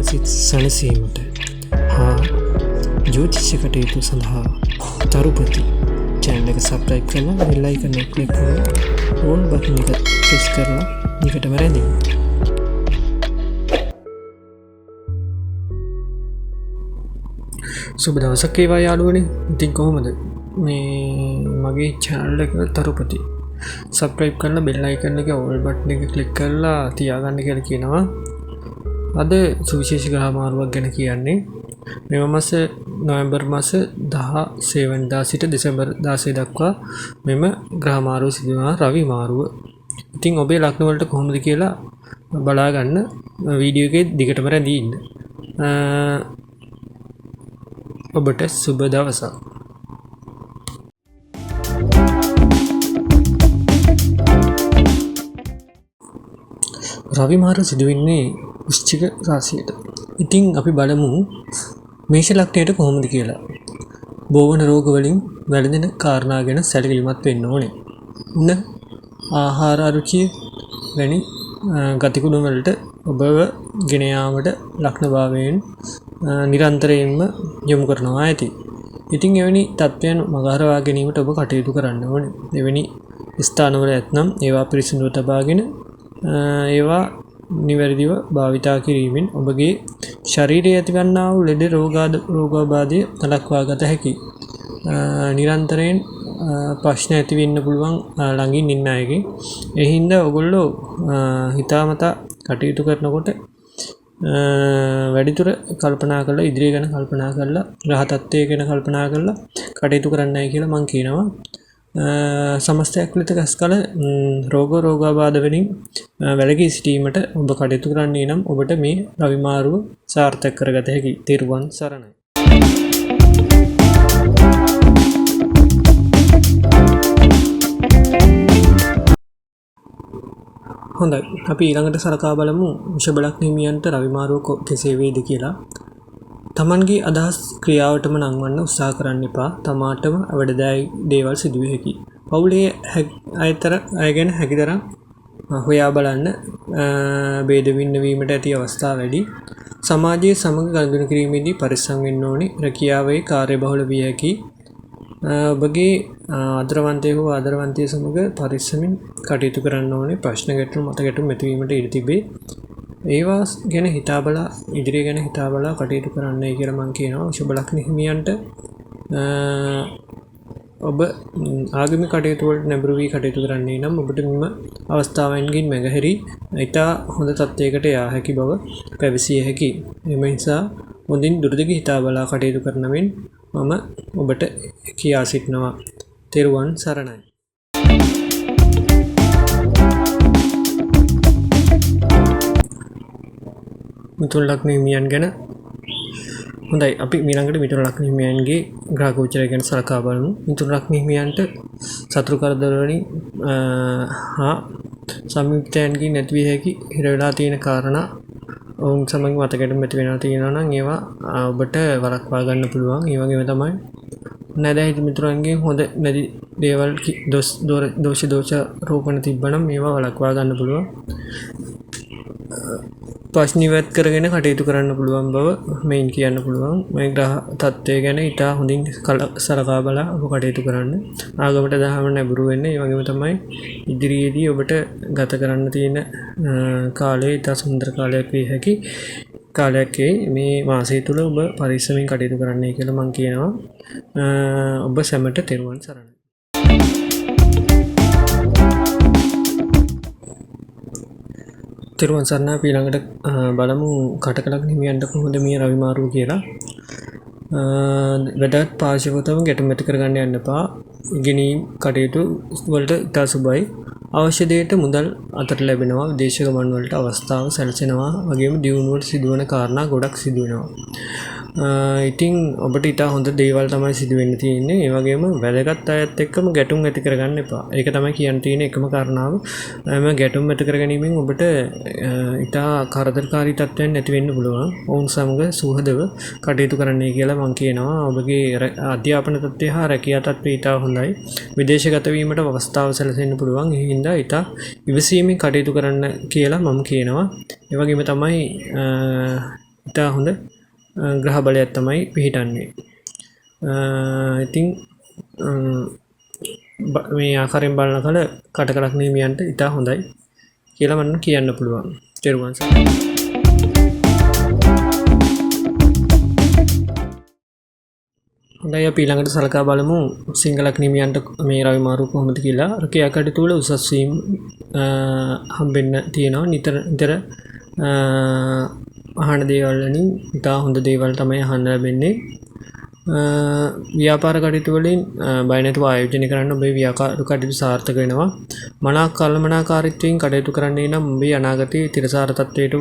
සිත් සැනසීමට හා ජ්‍යොතිෂ කටයුතු සඳහා තරුපති channel එක subscribe කරලා bell icon එක click කරලා all button එක press කරලා ඊකටම රැඳෙන්න. සුබ දවසක් වේවා යාළුවනේ. ඉතින් කොහොමද මේ මගේ channel එක තරුපති subscribe කරලා bell icon එක all button එක click කරලා තියාගන්න කියලා කියනවා. අද සුවිශේෂී ග්‍රහ මාරුවක් ගැන කියන්නේ. මෙම මාස නොවැම්බර් මාස 16 වෙනිදා සිට දෙසැම්බර් 16 දක්වා මෙම ග්‍රහ මාරුව සිදු වෙනවා, රවි මාරුව. ඉතින් ඔබේ ලග්න වලට කොහොමද කියලා බලා ගන්න වීඩියෝ එකේ දිගටම රැඳී ඉන්න. ඔබට සුබ දවසක්. රවි මාරුව සිදු වෙන්නේ වෘශ්චික රාශියට. ඉතින් අපි බලමු මේෂ ලග්නයට කොහොමද කියලා. බෝවන රෝග වලින් වැළඳෙන කාරණා ගැන සැලකිලිමත් වෙන්න ඕනේ. උණ ආහාර අරුචිය වැනි ගතිගුණ වලට ඔබව ගෙන යාමට ලග්න භාවයෙන් නිරන්තරයෙන්ම යොමු කරනවා ඇති. ඉතින් එවැනි තත්ත්වයන් මගහරවා ගැනීමට ඔබ කටයුතු කරන්න ඕනේ. එවැනි ස්ථානවල ඇතනම් ඒවා පිරිසිදුව තබාගෙන ඒවා නිවැරදිව භාවිතා කිරීමෙන් ඔබගේ ශරීරයේ ඇතිවන්නා වූ ලෙඩ රෝගාබාධය වළක්වා ගත හැකියි. නිරන්තරයෙන් ප්‍රශ්න ඇති වෙන්න පුළුවන් ළඟින් ඉන්න අයගේ. ඒ හින්දා ඔයගොල්ලෝ හිතාමතා කටයුතු කරනකොට වැඩිදුර කල්පනා කරලා, ඉදිරිය ගැන කල්පනා කරලා, ග්‍රහ තත්ත්වය ගැන කල්පනා කරලා කටයුතු කරන්නයි කියලා මම කියනවා. සමස්තයක් ලෙස ගස් කල රෝගාබාධ වලින් වැළකී සිටීමට ඔබ කටයුතු කරන්නේ නම් ඔබට මේ රවි මාරුව සාර්ථක කරගත හැකි. තෙරුවන් සරණයි. හොඳයි, අපි ඊළඟට සලකා බලමු වෘෂභ ලග්න හිමියන්ට රවි මාරුව කෙසේ වේද කියලා. තමන්ගේ අදහස් ක්‍රියාවටම නංවන්න උත්සාහ කරන්න එපා. තමාටම අවඩදායි දේවල් සිදුවිය හැකි. පවුලේ අය ගැන හැකිතරම් හොයා බලන්න. ભેද වින්නවීමට ඇති අවස්ථා වැඩි. සමාජයේ සමග ගනුදෙනු කිරීමේදී පරිස්සම් වෙන්න ඕනේ. රැකියාවේ කාර්යබහුල විය හැකි. ඔබගේ ආදරවන්තය හෝ ආදරවන්තිය සමග පරිස්සමින් කටයුතු කරන්න ඕනේ. ප්‍රශ්න ගැටලු මත ගැටුම් ඇතිවීමට ඉඩ තිබේ. ඒවා ගැන හිතා බලා, ඉදිරිය ගැන හිතා බලා කටයුතු කරන්නයි කියලා මම කියනවා. වෘෂභ ලග්න හිමියන්ට ඔබ ආගමික කටයුතු වලට නැඹුරු වී කටයුතු කරන්නේ නම් ඔබට මෙම අවස්ථාවන්ගෙන් මැගහැරි ඉතා හොඳ තත්ත්වයකට යා හැකි බව පැවසිය හැකියි. එම නිසා හොඳින් දුරදිග හිතා බලා කටයුතු කරන මෙන් මම ඔබට කියා සිටිනවා. තෙරුවන් සරණයි. මිථුන ලග්න හිමියන් ගැන හොඳයි, අපි ඊළඟට මිථුන ලග්න හිමියන්ගේ ග්‍රහ ගෝචරය ගැන සලකා බලමු. මිථුන ලග්න හිමියන්ට සතුරු කරදර වලින් හා සංයුක්තයන්ගෙන් නැති විය හැකි හිර වෙලා තියෙන කාරණා ඔවුන් සමග මතකෙට මෙති වෙනවා තියෙනවා නම් ඒවා ඔබට වළක්වා ගන්න පුළුවන්. ඒ වගේම තමයි නැදහිත මිතුරන්ගෙන් හොඳ නැති දේවල් දෝෂ රෝපණ තිබ්බනම් ඒවා වළක්වා ගන්න පුළුවන්. ප්‍රශ්න ඉවත් කරගෙන කටයුතු කරන්න පුළුවන් බව මෙයින් කියන්න පුළුවන්. මේ ග්‍රහ තත්ත්වය ගැන ඉතා හොඳින් සලකා බලා ඔබ කටයුතු කරන්න. ආගමට දහම නැඹුරු වෙන්න. ඒ වගේම තමයි ඉදිරියේදී ඔබට ගත කරන්න තියෙන කාලය ඉතා සුන්දර කාලයක් විය හැකි කාලයක් මේ මාසය තුල ඔබ පරිස්සමින් කටයුතු කරන්නයි කියලා මම කියනවා. ඔබ සැමට තෙරුවන් සරණයි. තෙරුවන් සරණයි. අපි ඊළඟට බලමු කටක ලග්න හිමියන්ට කොහොමද මේ රවි මාරුව කියලා. වැඩත් පාර්ශවතම ගැටුම් ඇති කරගන්න යන්න එපා. ඉගෙනීම් කටයුතු වලට ඉතා සුබයි. අවශ්‍ය දෙයට මුදල් අතට ලැබෙනවා. විදේශ ගමන් වලට අවස්ථාව සැලසෙනවා. වගේම දියුණුවට සිදුවන කාරණා ගොඩක් සිදු වෙනවා. ඉතින් ඔබට ඉතා හොඳ දේවල් තමයි සිදු වෙන්න තියෙන්නේ. ඒ වගේම වැදගත් අයත් එක්කම ගැටුම් ඇති කරගන්න එපා. ඒක තමයි කියන්න තියෙන එකම කාරණාව. මේ ගැටුම් ඇති කරගැනීමෙන් ඔබට ඉතා කරදරකාරී තත්ත්වයන් නැති වෙන්න පුළුවන්. ඔවුන් සමග සුහදව කටයුතු කරන්නයි කියලා මම කියනවා. ඔබගේ අධ්‍යාපන තත්ත්වය හා රැකියා තත්ත්වය ඉතා හොඳයි. විදේශගත වීමට අවස්ථාව සැලසෙන්න පුළුවන්. ඒ හින්දා ඉතා ඉවසීමෙන් කටයුතු කරන්න කියලා මම කියනවා. ඒ වගේම තමයි ඉතා හොඳ ග්‍රහ බලයක් තමයි පිහිටන්නේ. ඉතින් මේ ආකාරයෙන් බලන කල කටකලක් නියමියන්ට ඉතා හොඳයි කියලා මම කියන්න පුළුවන්. තෙරුවන් සරණයි. හොඳයි අපි ඊළඟට සලකා බලමු සිංහලක් නියමියන්ට මේ රවි මාරු කොහොමද කියලා. රැකියා කටයුතු වල උසස් වීම හම්බෙන්න තියෙනවා. නිතර අහන දේවල් වලින් ඉතා හොඳ දේවල් තමයි අහන්න ලැබෙන්නේ. ව්‍යාපාර කටයුතු වලින් බය නැතුව ආයෝජනය කරන්න ඔබේ ව්‍යාපාර කටයුතු සාර්ථක වෙනවා. මනා කල්පනාකාරීත්වයෙන් කටයුතු කරන්නේ නම් ඔබේ අනාගතයේ තිරසාර තත්වයට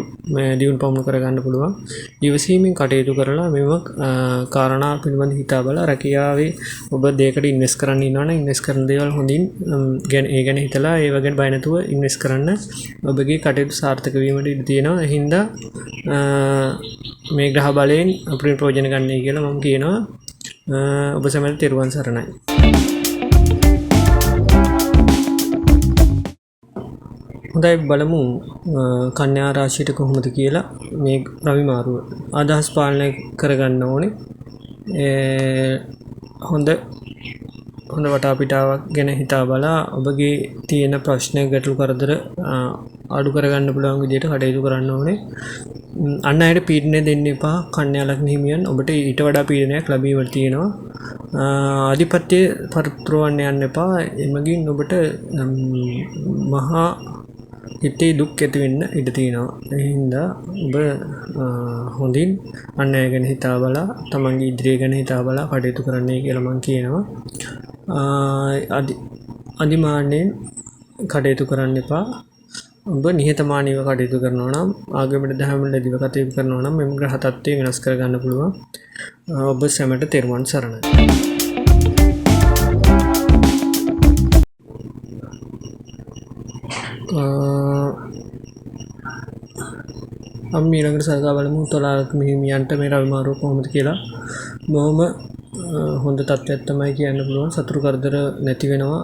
දියුණු පමුණු කරගන්න පුළුවන්. ඉවසීමෙන් කටයුතු කරලා මෙම කාරණා පිළිබඳ හිතා බලලා රැකියාවේ ඔබ දෙයකට ඉන්වෙස්ට් කරන්න ඉන්නවනම් ඉන්වෙස්ට් කරන දේවල් හොඳින් ඒ ගැන හිතලා ඒ වගේ බය නැතුව ඉන්වෙස්ට් කරන්න ඔබගේ කටයුතු සාර්ථක වීමට ඉඩ තියෙනවා. ඒ හින්දා මේ ග්‍රහ බලයෙන් අපිට ප්‍රයෝජන ගන්නයි කියලා මම කියනවා. ඔබ සැමට තෙරුවන් සරණයි. හොඳයි බලමු කන්‍යා රාශියට කොහොමද කියලා මේ රවි මාරුව අදහස් පාලනය කරගන්න ඕනේ. හොඳ වටාපිටාවක් ගැන හිතා බලා ඔබගේ තියෙන ප්‍රශ්න ගැටලු කරදර අඩු කරගන්න පුළුවන් විදිහට කටයුතු කරන්න ඕනේ. අන්න අයට පීඩනය දෙන්න එපා. කන්‍යා ලග්න හිමියන් ඔබට ඊට වඩා පීඩනයක් ලැබීමට තියෙනවා. ආධිපත්‍ය පරතරවන්න යන්න එපා. එමගින් ඔබට මහා හිතේ දුක් ඇති වෙන්න ඉඩ තියෙනවා. ඒ හින්දා ඔබ හොඳින් අන් අය ගැන හිතා බලා තමන්ගේ ඉදිරිය ගැන හිතා බලා කටයුතු කරන්නයි කියලා මම කියනවා. අදිමාණයෙන් කටයුතු කරන්න එපා. ඔබ නිහතමානීව කටයුතු කරනවා නම් ආගමට දහමට දිව කටයුතු කරනවා නම් මෙම ග්‍රහ තත්ත්වය වෙනස් කරගන්න පුළුවන්. ඔබ සැමට තෙරුවන් සරණයි. අපි ඊළඟට සලකා බලමු තුලා ලග්න හිමියන්ට මේ රවි මාරුව කොහොමද කියලා. බොහොම හොඳ තත්ත්වයක් තමයි කියන්න පුළුවන්. සතුරු කරදර නැති වෙනවා.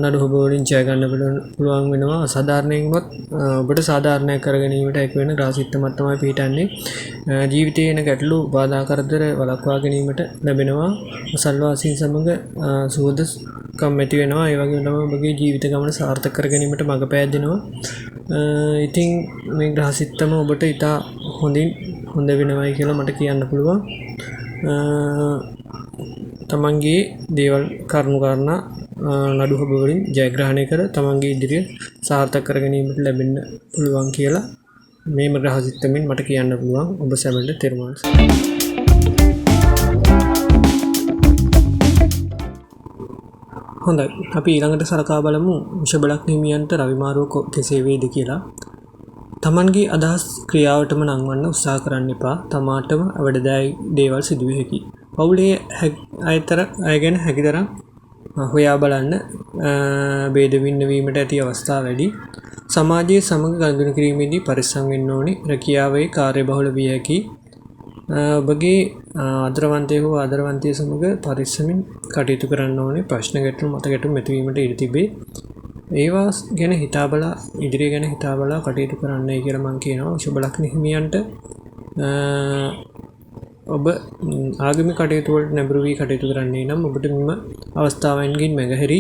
නඩු හොබ වලින් ජය ගන්න පුළුවන් වෙනවා. අසාධාරණයෙන්වත් ඔබට සාධාරණයක් කර ගැනීමට හැකි වෙන රාශිත්වයක් තමයි පිහිටන්නේ. ජීවිතයේ එන ගැටලු බාධා කරදර වළක්වා ගැනීමට ලැබෙනවා. අසල්වාසීන් සමග සුවදකම් ඇති වෙනවා. ඒ වගේම තමයි ඔබගේ ජීවිත ගමන සාර්ථක කර ගැනීමට මඟ පෑදෙනවා. ඉතින් මේ ග්‍රහසිත්තම ඔබට ඉතා හොඳ වෙනවයි කියලා මට කියන්න පුළුවන්. තමන්ගේ දේවල් කරුණු කාරණා නඩු හොබ වලින් ජයග්‍රහණය කර තමන්ගේ ඉදිරිය සාර්ථක කර ගැනීමට ලැබෙන්න පුළුවන් කියලා මේ ග්‍රහසිත්තමින් මට කියන්න පුළුවන්. ඔබ සැමට තෙරුවන් සරණයි. හොඳයි අපි ඊළඟට සලකා බලමු වෘෂභ ලග්න හිමියන්ට රවි මාරුව කෙසේ වේද කියලා. තමන්ගේ අදහස් ක්‍රියාවටම නංවන්න උත්සාහ කරන්න එපා. තමාටම අවඩදායි දේවල් සිදුවිය හැකි. පවුලේ අය ගැන හැකිතරම් හොයා බලන්න. ભેද වින්නවීමට ඇති අවස්ථා වැඩි. සමාජයේ සමග ගනුදෙනු කිරීමේදී පරිස්සම් වෙන්න ඕනේ. රැකියාවේ කාර්යබහුල විය හැකි. ඔබගේ ආදරවන්තය හෝ ආදරවන්තිය සමග පරිස්සමින් කටයුතු කරන්න ඕනේ. ප්‍රශ්න ගැටලු මත ගැටුම් ඇතිවීමට ඉඩ තිබේ. ඒවා ගැන හිතා බලා ඉදිරිය ගැන හිතා බලා කටයුතු කරන්නයි කියලා මම කියනවා. වෘෂභ ලග්න හිමියන්ට ඔබ ආගමික කටයුතු වලට නැඹුරු වී කටයුතු කරන්නේ නම් ඔබට මෙම අවස්ථාවන්ගෙන් මැගහැරි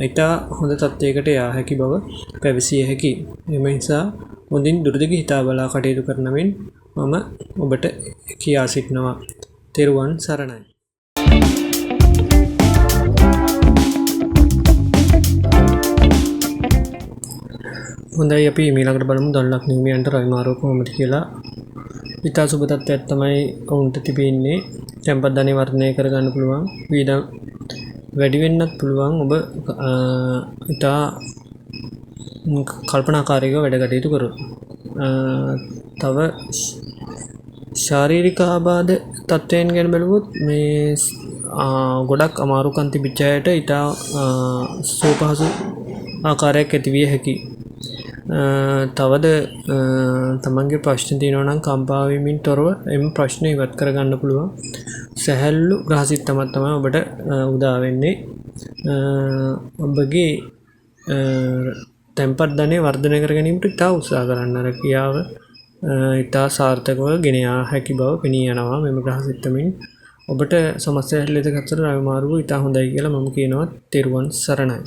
ඉතා හොඳ තත්ත්වයකට යා හැකි බව පැවසිය හැකියි. එම නිසා හොඳින් දුරදිග හිතා බලා කටයුතු කරන මෙන් මම ඔබට කියා සිටිනවා. තෙරුවන් සරණයි. හොඳයි අපි ඊළඟට බලමු ධනු ලග්න හිමියන්ට රවි මාරුව කොහොමද කියලා. ඉතා සුබ තත්ත්වයක් තමයි ඔවුන්ට තිබෙන්නේ. tempat ධනෙ වර්ධනය කරගන්න පුළුවන්. වියදම් වැඩි වෙන්නත් පුළුවන්. ඔබ ඉතා කල්පනාකාරීව වැඩ කටයුතු කරොත්. තව ශාරීරික ආබාධ තත්ත්වයන් ගැන බලුවොත් මේ ගොඩක් අමාරුකම් තිබිච්ච අයට ඉතා සුවපහසු ආකාරයක් ඇති විය හැකියි. තවද තමන්ගේ ප්‍රශ්න තියෙනවා නම් කම්පා වීමෙන් තොරව එම ප්‍රශ්න ඉවත් කරගන්න පුළුවන්. සැහැල්ලු ග්‍රහසිත්තමක් තමයි ඔබට උදා වෙන්නේ. ඔබගේ tempat ධනෙ වර්ධනය කර ගැනීමට ඉතා උත්සාහ කරන්න. රැකියාව ඉතා සාර්ථකව ගෙන යා හැකි බව පෙනී යනවා මෙම ග්‍රහ සිත්තමින්. ඔබට සමස්තයක් ලෙස ගත්තට රවි මාරුව ඉතා හොඳයි කියලා මම කියනවා. තෙරුවන් සරණයි.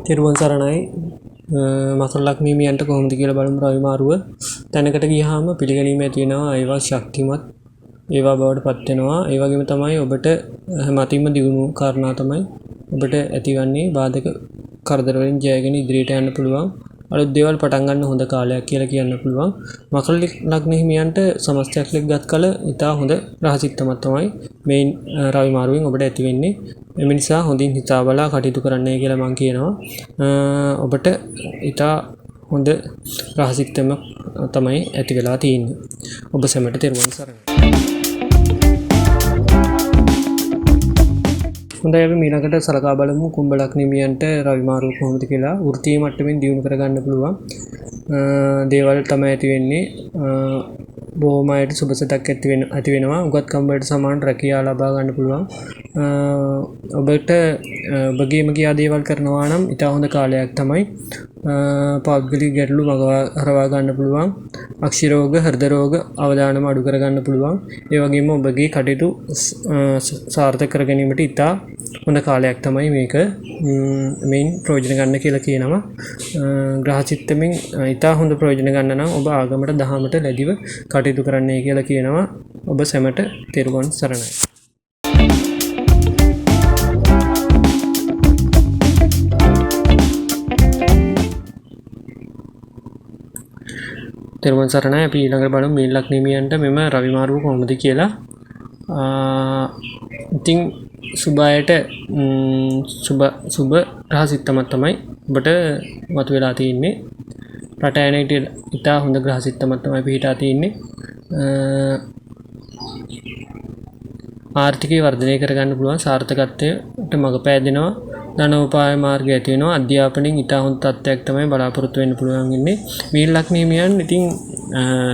තෙරුවන් සරණයි. මකර ලග්න හිමියන්ට කොහොමද කියලා බලමු. රවි මාරුව තැනකට ගියාම පිළිගැනීම ඇති වෙනවා. ඒවා ශක්තිමත් ඒවා බවට පත් වෙනවා. ඒ වගේම තමයි ඔබට හැමතින්ම දියුණු කාරණා තමයි ඔබට ඇතිවන්නේ බාධක කරදර වලින් ජයගෙන ඉදිරියට යන්න පුළුවන්. අලුත් දේවල් පටන් ගන්න හොඳ කාලයක් කියලා කියන්න පුළුවන්. මකර ලග්න හිමියන්ට සමස්තයක් ලෙස ගත් කල ඉතා හොඳ රහසිත්තමක් තමයි මේ රවි මාරුවෙන් ඔබට ඇති වෙන්නේ. එම නිසා හොඳින් හිතාබලා කටයුතු කරන්නයි කියලා මම කියනවා. ඔබට ඉතා හොඳ රහසිත්තමක් තමයි ඇති වෙලා තියෙන්නේ. ඔබ සැමට තෙරුවන් සරණයි. හොඳයි අපි ඊළඟට සලකා බලමු කුම්භ ලග්න හිමියන්ට රවි මාරුව කොහොමද කියලා. වෘත්තීය මට්ටමින් දියුණු කරගන්න පුළුවන් දේවල් තමයි ඇති වෙන්නේ. බොහොම අයට සුබසතක් ඇති වෙනවා. උගත්කම් වලට සමාන රැකියාව ලබා ගන්න පුළුවන්. ඔබට ඔබගේම කියා දේවල් කරනවා නම් ඉතා හොඳ කාලයක් තමයි. පෞද්ගලික ගැටලු මගහරවා ගන්න පුළුවන්. අක්ෂි රෝග, හෘද රෝග අවදානම අඩු කර ගන්න පුළුවන්. ඒ වගේම ඔබගේ කටයුතු සාර්ථක කර ගැනීමට ඉතා හොඳ කාලයක් තමයි මේක. මේන් ප්‍රයෝජන ගන්න කියලා කියනවා. ග්‍රහ චිත්තමින් ඉතා හොඳ ප්‍රයෝජන ගන්න නම් ඔබ ආගමට දහමට ලැබිව කටයුතු කරන්නයි කියලා කියනවා. ඔබ සැමට තෙරුවන් සරණයි. තෙරුවන් සරණයි. අපි ඊළඟට බලමු මීන ලග්න හිමියන්ට මෙම රවි මාරුව කොහොමද කියලා. ඉතින් සුබයට සුබ රහසිත්තමක් තමයි ඔබට මතුවලා තියෙන්නේ. රට ඇනට ඉතා හොඳ ග්‍රහසිත්තමක් තමයි පිහිටා තියෙන්නේ. ආර්ථිකය වර්ධනය කරගන්න පුළුවන්. සාර්ථකත්වයට මඟ පෑදෙනවා. ධනෝපාය මාර්ගය ඇති වෙනවා. අධ්‍යාපනයෙන් ඉතා හොඳ තත්ත්වයක් තමයි බලාපොරොත්තු වෙන්න පුළුවන් ඉන්නේ. මීන ලග්න හිමියන් ඉතින්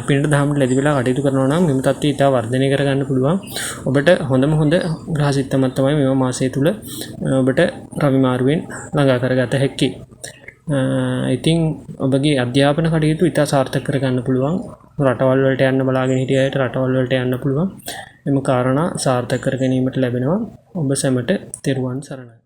පිනට දහමට ලැබි වෙලා කටයුතු කරනවා නම් මෙම තත්ත්වය ඉතා වර්ධනය කරගන්න පුළුවන්. ඔබට හොඳම හොඳ ග්‍රහසිත්තමක් තමයි මෙම මාසය තුල ඔබට රවි මාරුවෙන් ළඟා කරගත හැකි. ඉතින් ඔබගේ අධ්‍යාපන කටයුතු ඉතා සාර්ථක කරගන්න පුළුවන්. රටවල් වලට යන්න බලාගෙන හිටිය අයට රටවල් වලට යන්න පුළුවන්. එම කාරණා සාර්ථක කර ගැනීමට ලැබෙනවා. ඔබ සැමට තෙරුවන් සරණයි.